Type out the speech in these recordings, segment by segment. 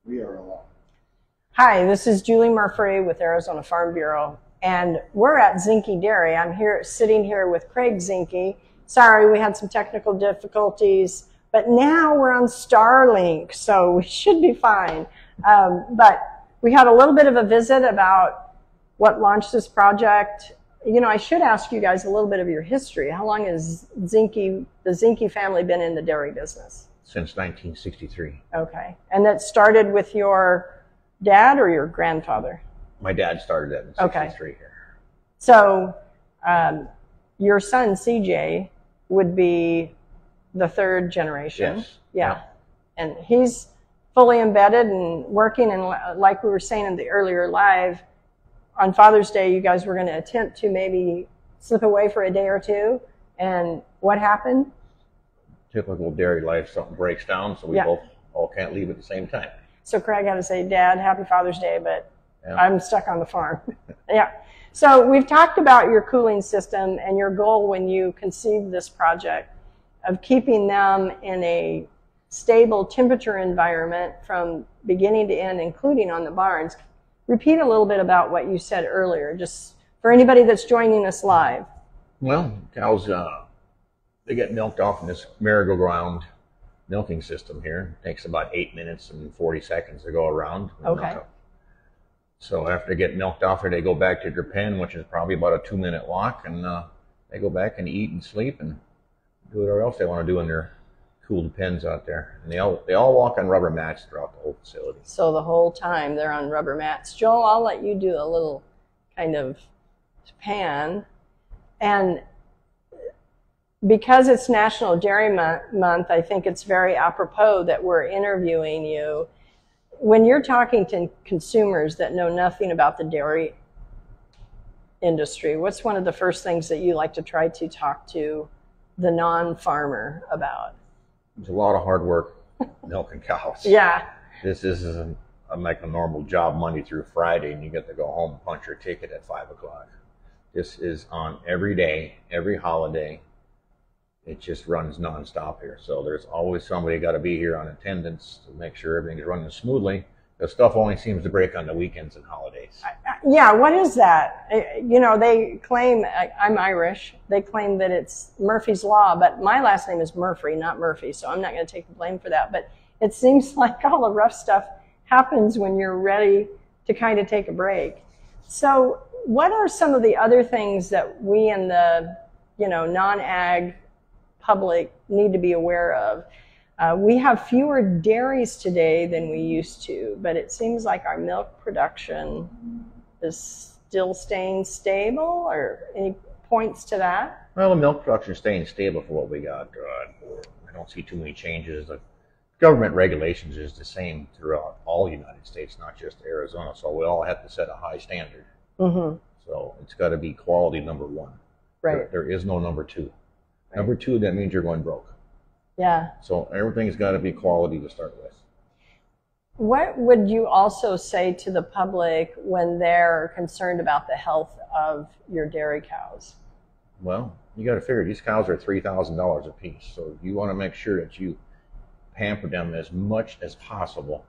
We are alone. Hi, this is Julie Murphy with Arizona Farm Bureau, and we're at Zinke Dairy. I'm sitting here with Craig Zinke. Sorry, we had some technical difficulties, but now we're on Starlink, so we should be fine. But we had a little bit of a visit about what launched this project. You know, I should ask you guys a little bit of your history. How long has the Zinke family been in the dairy business? Since 1963. Okay. And that started with your dad or your grandfather? My dad started that in 63 here. So your son, CJ, would be the third generation. Yes. Yeah. And he's fully embedded and working. And like we were saying in the earlier live, on Father's Day, you guys were going to attempt to maybe slip away for a day or two. And what happened? Typical dairy life, something breaks down, so we both all can't leave at the same time. So Craig had to say, Dad, happy Father's Day, but I'm stuck on the farm. Yeah. So we've talked about your cooling system and your goal when you conceived this project of keeping them in a stable temperature environment from beginning to end, including on the barns. Repeat a little bit about what you said earlier, just for anybody that's joining us live. Well, cows, they get milked off in this merry-go-round milking system here. It takes about 8 minutes and 40 seconds to go around. Okay. So after they get milked off here, they go back to their pen, which is probably about a 2-minute walk, and they go back and eat and sleep and do whatever else they want to do in their cooled pens out there. And they all walk on rubber mats throughout the whole facility. So the whole time they're on rubber mats. Joel, I'll let you do a little kind of pan. And because it's National Dairy Month, I think it's very apropos that we're interviewing you. When you're talking to consumers that know nothing about the dairy industry, what's one of the first things that you like to try to talk to the non-farmer about? There's a lot of hard work milking cows. Yeah. This isn't like a normal job Monday through Friday and you get to go home and punch your ticket at 5 o'clock. This is on every day, every holiday. It just runs nonstop here. So there's always somebody got to be here on attendance to make sure everything's running smoothly. The stuff only seems to break on the weekends and holidays. Yeah, what is that? You know, they claim, I'm Irish, they claim that it's Murphy's Law, but my last name is Murphy, not Murphy, so I'm not going to take the blame for that. But it seems like all the rough stuff happens when you're ready to kind of take a break. So what are some of the other things that we in the, you know, non-ag public need to be aware of? We have fewer dairies today than we used to, but it seems like our milk production is still staying stable, or any points to that? Well, the milk production is staying stable for what we got. I don't see too many changes. The government regulations is the same throughout all the United States, not just Arizona, so we all have to set a high standard. Mm-hmm. So it's got to be quality number one. Right. There is no number two. Right. Number two, that means you're going broke. Yeah. So everything's got to be quality to start with. What would you also say to the public when they're concerned about the health of your dairy cows? Well, you got to figure these cows are $3,000 a piece. So you want to make sure that you pamper them as much as possible,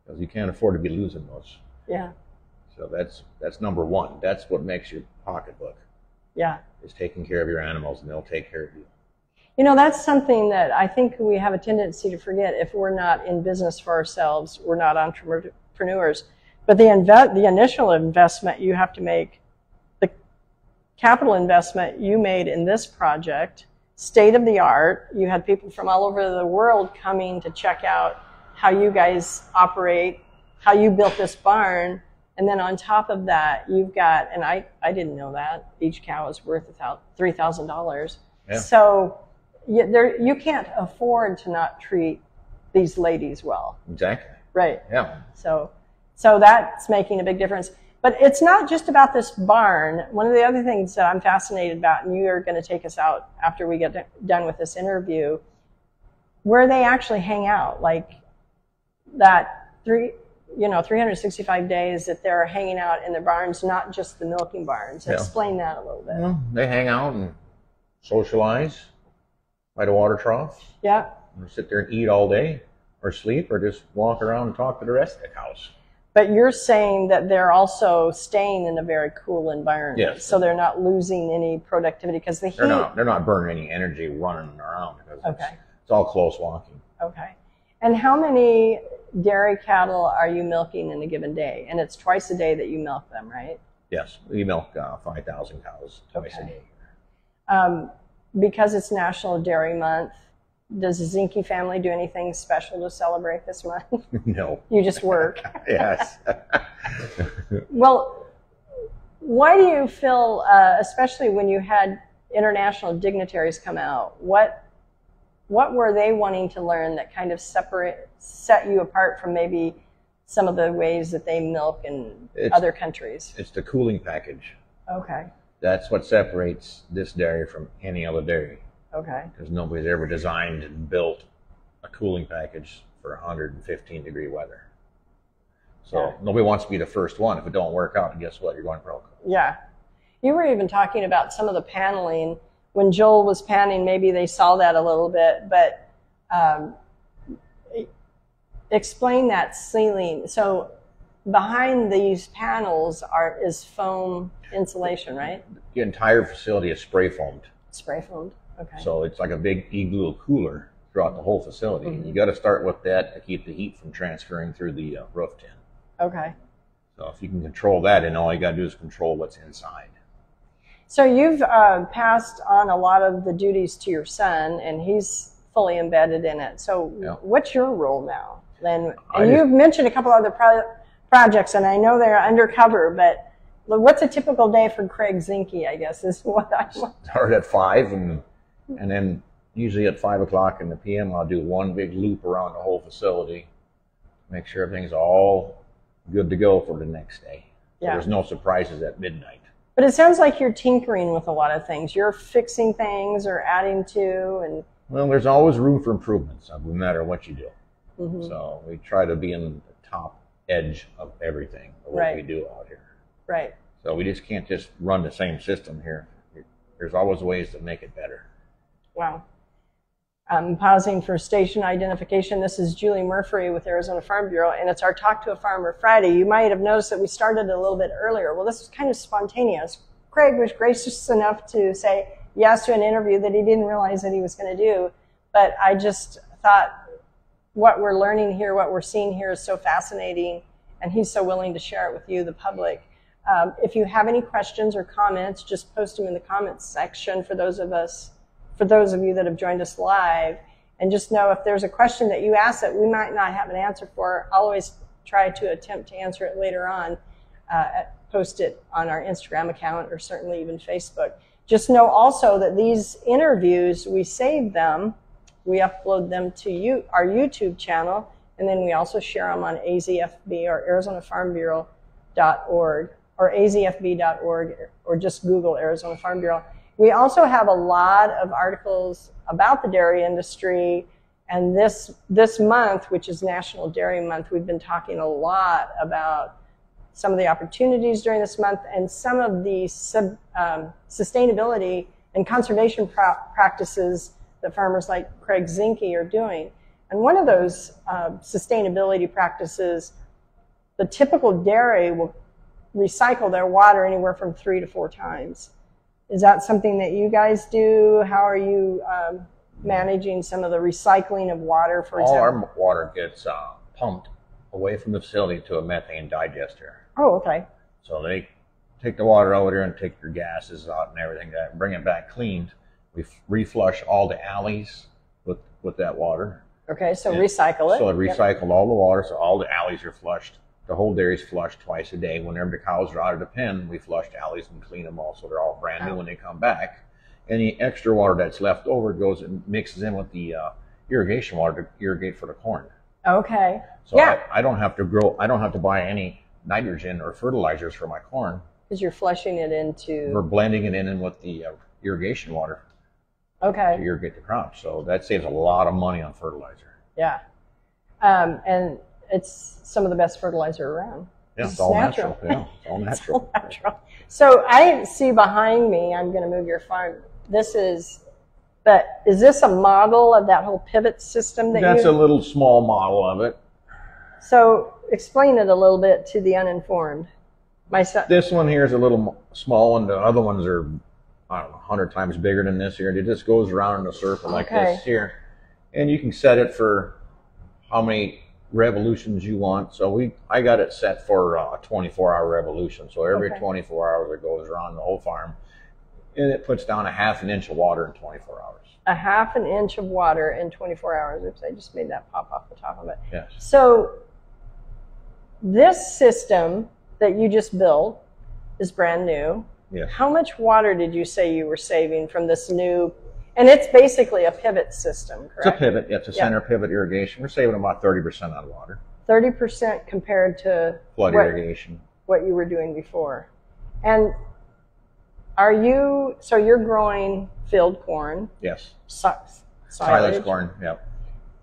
because you can't afford to be losing those. Yeah. So that's number one. That's what makes your pocketbook. Yeah. Is taking care of your animals, and they'll take care of you. You know, that's something that I think we have a tendency to forget. If we're not in business for ourselves, we're not entrepreneurs. But the initial investment you have to make, the capital investment you made in this project, state of the art. You had people from all over the world coming to check out how you guys operate, how you built this barn. And then on top of that, you've got, and I didn't know that, each cow is worth $3,000. Yeah. So you can't afford to not treat these ladies well. Exactly. Right. Yeah. So that's making a big difference. But it's not just about this barn. One of the other things that I'm fascinated about, and you are going to take us out after we get done with this interview, where they actually hang out, like that 365 days that they're hanging out in the barns, not just the milking barns. Explain that a little bit. Well, they hang out and socialize by the water trough. Yeah. Or sit there and eat all day, or sleep or just walk around and talk to the rest of the cows. But you're saying that they're also staying in a very cool environment, Yes. so they're not losing any productivity because the heat. They're not burning any energy running around because Okay. it's all close walking. Okay. And how many dairy cattle are you milking in a given day? And it's twice a day that you milk them, right? Yes, we milk 5,000 cows twice a day. Because it's National Dairy Month, does the Zinke family do anything special to celebrate this month? No. You just work. Yes. Well, why do you feel, especially when you had international dignitaries come out, what were they wanting to learn that kind of set you apart from maybe some of the ways that they milk in other countries? It's the cooling package. Okay. That's what separates this dairy from any other dairy. Okay. Because nobody's ever designed and built a cooling package for 115-degree weather. So nobody wants to be the first one. If it don't work out, guess what? You're going broke. Yeah. You were even talking about some of the paneling. When Joel was panning, maybe they saw that a little bit, but explain that ceiling. So behind these panels is foam insulation, right? The entire facility is spray foamed. Spray foamed. Okay. So it's like a big igloo cooler throughout the whole facility. Mm-hmm. You got to start with that to keep the heat from transferring through the roof tin. Okay. So if you can control that, and all you got to do is control what's inside. So you've passed on a lot of the duties to your son, and he's fully embedded in it. So what's your role now, then? And you've mentioned a couple other projects, and I know they're undercover, but what's a typical day for Craig Zinke, I guess, is what I want. Start at 5, and then usually at 5 o'clock in the p.m., I'll do one big loop around the whole facility, make sure everything's all good to go for the next day. So there's no surprises at midnight. But it sounds like you're tinkering with a lot of things. You're fixing things or adding to, and well, there's always room for improvements, no matter what you do. Mm-hmm. So we try to be in the top edge of everything of what we do out here. Right. So we just can't just run the same system here. There's always ways to make it better. Wow. I'm pausing for station identification. This is Julie Murphy with Arizona Farm Bureau, and it's our Talk to a Farmer Friday. You might have noticed that we started a little bit earlier. Well, this is kind of spontaneous. Craig was gracious enough to say yes to an interview that he didn't realize that he was going to do, but I just thought what we're learning here, what we're seeing here is so fascinating, and he's so willing to share it with you, the public. If you have any questions or comments, just post them in the comments section for those of you that have joined us live. And just know if there's a question that you ask that we might not have an answer for, I'll always try to attempt to answer it later on, post it on our Instagram account or certainly even Facebook. Just know also that these interviews, we save them, we upload them to our YouTube channel, and then we also share them on AZFB or ArizonaFarmBureau.org or azfb.org, or just Google Arizona Farm Bureau. We also have a lot of articles about the dairy industry, and this month, which is National Dairy Month, we've been talking a lot about some of the opportunities during this month and some of the sustainability and conservation practices that farmers like Craig Zinke are doing. And one of those sustainability practices, the typical dairy will recycle their water anywhere from 3 to 4 times. Is that something that you guys do? How are you managing some of the recycling of water, for example? All our water gets pumped away from the facility to a methane digester. Oh, okay. So they take the water over there and take your gases out and everything, and bring it back cleaned. We reflush all the alleys with that water. Okay, so recycle it. So it recycled all the water, so all the alleys are flushed. The whole dairy is flushed twice a day. Whenever the cows are out of the pen, we flush the alleys and clean them all, so they're all brand new when they come back. Any extra water that's left over goes and mixes in with the irrigation water to irrigate for the corn. Okay. So I don't have to buy any nitrogen or fertilizers for my corn. Because you're flushing it into... We're blending it in with the irrigation water. Okay. To irrigate the crops. So that saves a lot of money on fertilizer. Yeah. And it's some of the best fertilizer around. Yeah, it's all natural. Yeah, it's all natural. It's all natural. So I see behind me, I'm going to move your farm. This is But is this a model of that whole pivot system that That's a little small model of it. So explain it a little bit to the uninformed. This one here is a little small, and the other ones are, I don't know, 100 times bigger than this here. It just goes around in a circle like this here. And you can set it for how many revolutions you want. So I got it set for a 24-hour revolution. So every 24 hours it goes around the whole farm. And it puts down a ½ an inch of water in 24 hours. A ½ an inch of water in 24 hours. Oops, I just made that pop off the top of it. Yes. So this system that you just built is brand new. Yes. How much water did you say you were saving from this new, and it's basically a pivot system, correct? It's a pivot. It's a center pivot irrigation. We're saving about 30% on water. 30% compared to flood irrigation. What you were doing before. And so you're growing field corn? Yes. Silage corn, yep.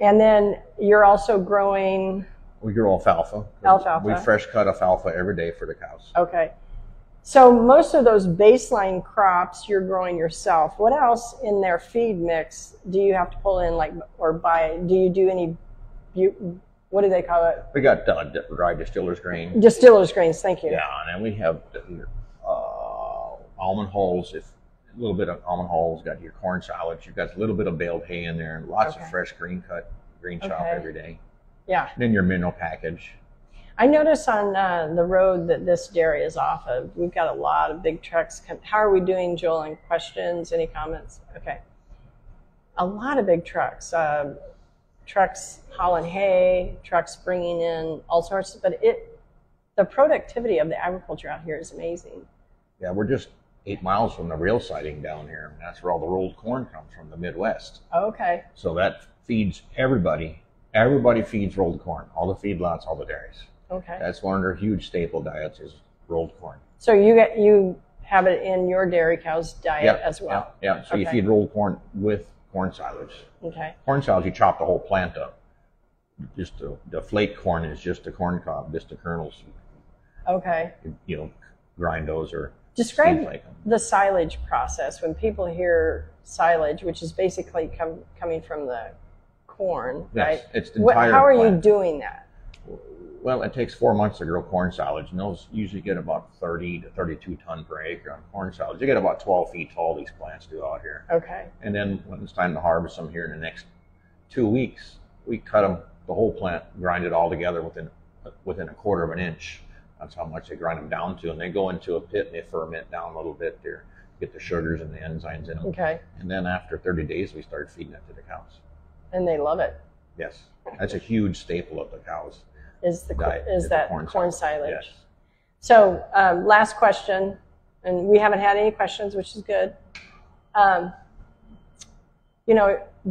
And then you're also growing? We grow alfalfa. Alfalfa. We fresh cut alfalfa every day for the cows. Okay. So most of those baseline crops you're growing yourself. What else in their feed mix do you have to pull in, like, or buy? Do you do any, what do they call it? We got dry distiller's grain. Distiller's grains, thank you. Yeah, and then we have almond hulls, a little bit of almond hulls, got your corn silage, you've got a little bit of baled hay in there, and lots of fresh green chop every day. Yeah. And then your mineral package. I notice on the road that this dairy is off of, we've got a lot of big trucks. How are we doing, Joel? Any questions, any comments? Okay. A lot of big trucks. Trucks hauling hay, trucks bringing in all sorts, but the productivity of the agriculture out here is amazing. Yeah, we're just 8 miles from the rail siding down here, and that's where all the rolled corn comes from, the Midwest. Okay. So that feeds everybody. Everybody feeds rolled corn, all the feedlots, all the dairies. Okay. That's one of their huge staple diets is rolled corn. So you have it in your dairy cow's diet as well? Yeah. So you feed rolled corn with corn silage. Okay. Corn silage, you chop the whole plant up. Just the flake corn is just the corn cob, just the kernels. Okay. Grind those or describe the silage process. When people hear silage, which is basically coming from the corn, right? It's the entire How are plant. you doing that? Well, it takes 4 months to grow corn silage, and those usually get about 30 to 32 ton per acre on corn silage. You get about 12 feet tall, these plants do out here. Okay. And then when it's time to harvest them here in the next 2 weeks, we cut them, the whole plant, grind it all together within a quarter of an inch. That's how much they grind them down to, and they go into a pit and they ferment down a little bit there, get the sugars and the enzymes in them. Okay. And then after 30 days, we start feeding it to the cows. And they love it. Yes, that's a huge staple of the cows. Is that corn silage? Yes. So last question, and we haven't had any questions, which is good.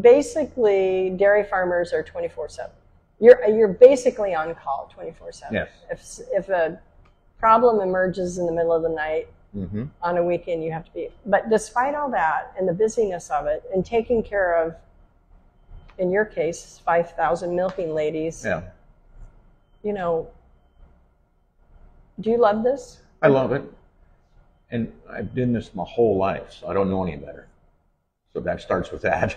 Basically, dairy farmers are 24/7. You're basically on call 24/7. Yes. If a problem emerges in the middle of the night on a weekend, you have to be. But despite all that and the busyness of it, and taking care of, in your case, 5,000 milking ladies. Yeah. Do you love this? I love it. And I've done this my whole life, so I don't know any better. So that starts with that.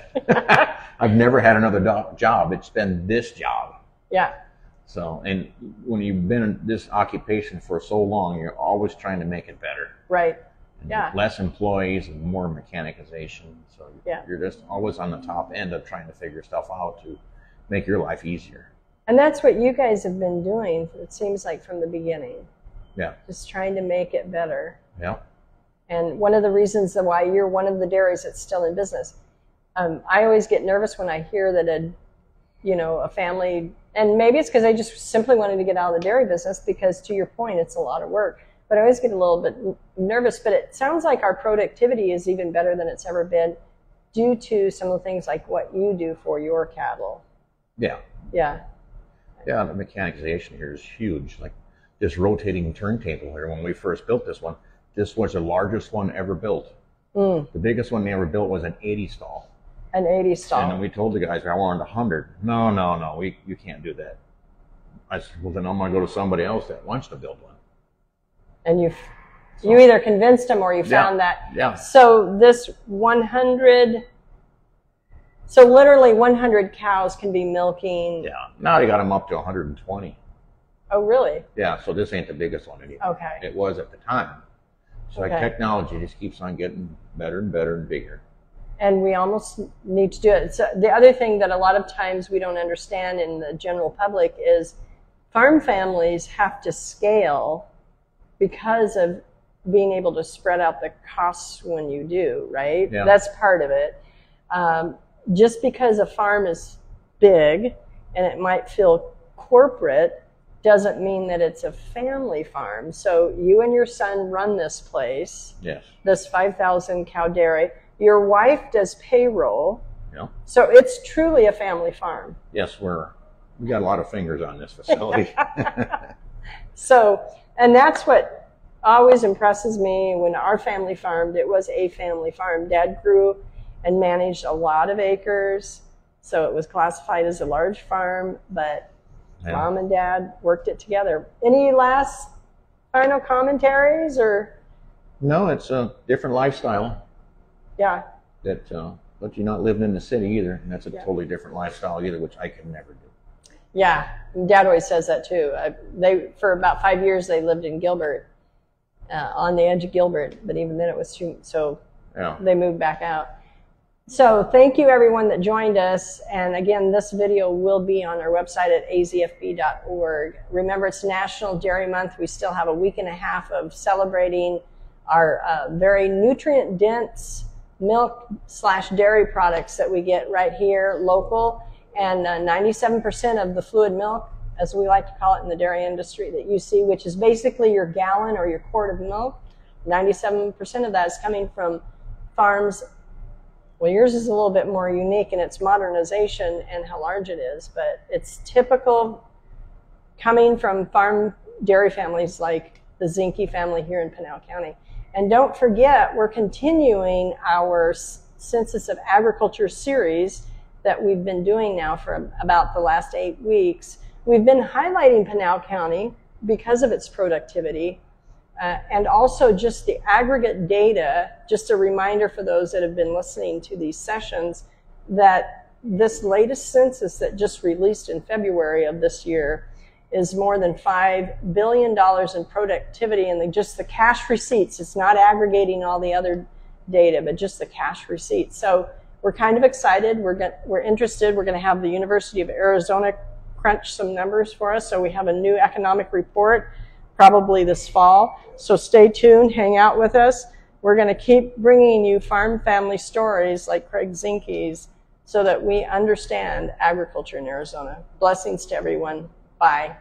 I've never had another job. It's been this job. Yeah. So, and when you've been in this occupation for so long, you're always trying to make it better. Right. And yeah. Less employees and more mechanization. So yeah. You're just always on the top end of trying to figure stuff out to make your life easier. And that's what you guys have been doing, it seems like, from the beginning. Yeah. Just trying to make it better. Yeah. And one of the reasons why you're one of the dairies that's still in business, I always get nervous when I hear that a family, and maybe it's because I just simply wanted to get out of the dairy business because, to your point, it's a lot of work. But I always get a little bit nervous. But it sounds like our productivity is even better than it's ever been due to some of the things like what you do for your cattle. Yeah. Yeah. Yeah, the mechanization here is huge. Like this rotating turntable here, when we first built this one, this was the largest one ever built. The biggest one they ever built was an 80 stall. An 80 stall. And then we told the guys, I wanted 100. No, you can't do that. I said, well, then I'm going to go to somebody else that wants to build one. And you either convinced them or you found that. Yeah. So this 100 So literally 100 cows can be milking. Yeah. Now they got them up to 120. Oh, really? Yeah. So this ain't the biggest one anymore. Okay. It was at the time. So Okay. like technology just keeps on getting better and better and bigger. And we almost need to do it. So the other thing that a lot of times we don't understand in the general public is farm families have to scale because of being able to spread out the costs when you do, right? Yeah. That's part of it. Just because a farm is big and it might feel corporate doesn't mean that it's a family farm. So you and your son run this place, Yes. this 5,000 cow dairy. Your wife does payroll. Yeah. So it's truly a family farm. Yes, we got a lot of fingers on this facility. So, and that's what always impresses me when our family farmed. It was a family farm. Dad grew and managed a lot of acres, so it was classified as a large farm, but Yeah. Mom and Dad worked it together. Any last final commentaries or? No, it's a different lifestyle Yeah. but you're not living in the city either, and that's a Yeah. totally different lifestyle either, which I could never do. Yeah, Dad always says that too. For about 5 years they lived in Gilbert, on the edge of Gilbert, but even then it was too. So Yeah. they moved back out. So thank you everyone that joined us. And again, this video will be on our website at azfb.org. Remember, it's National Dairy Month. We still have a week and a half of celebrating our very nutrient dense milk/dairy products that we get right here local. And 97% of the fluid milk, as we like to call it in the dairy industry, that you see, which is basically your gallon or your quart of milk, 97% of that is coming from farms. Well, yours is a little bit more unique in its modernization and how large it is, but it's typical coming from farm dairy families like the Zinke family here in Pinal County. And don't forget, we're continuing our Census of Agriculture series that we've been doing now for about the last 8 weeks. We've been highlighting Pinal County because of its productivity, and also just the aggregate data. Just a reminder for those that have been listening to these sessions that this latest census that just released in February of this year is more than $5 billion in productivity, and just the cash receipts. It's not aggregating all the other data, but just the cash receipts. So we're kind of excited. We're interested. We're going to have the University of Arizona crunch some numbers for us. So we have a new economic report probably this fall. So stay tuned, hang out with us. We're going to keep bringing you farm family stories like Craig Zinke's so that we understand agriculture in Arizona. Blessings to everyone. Bye.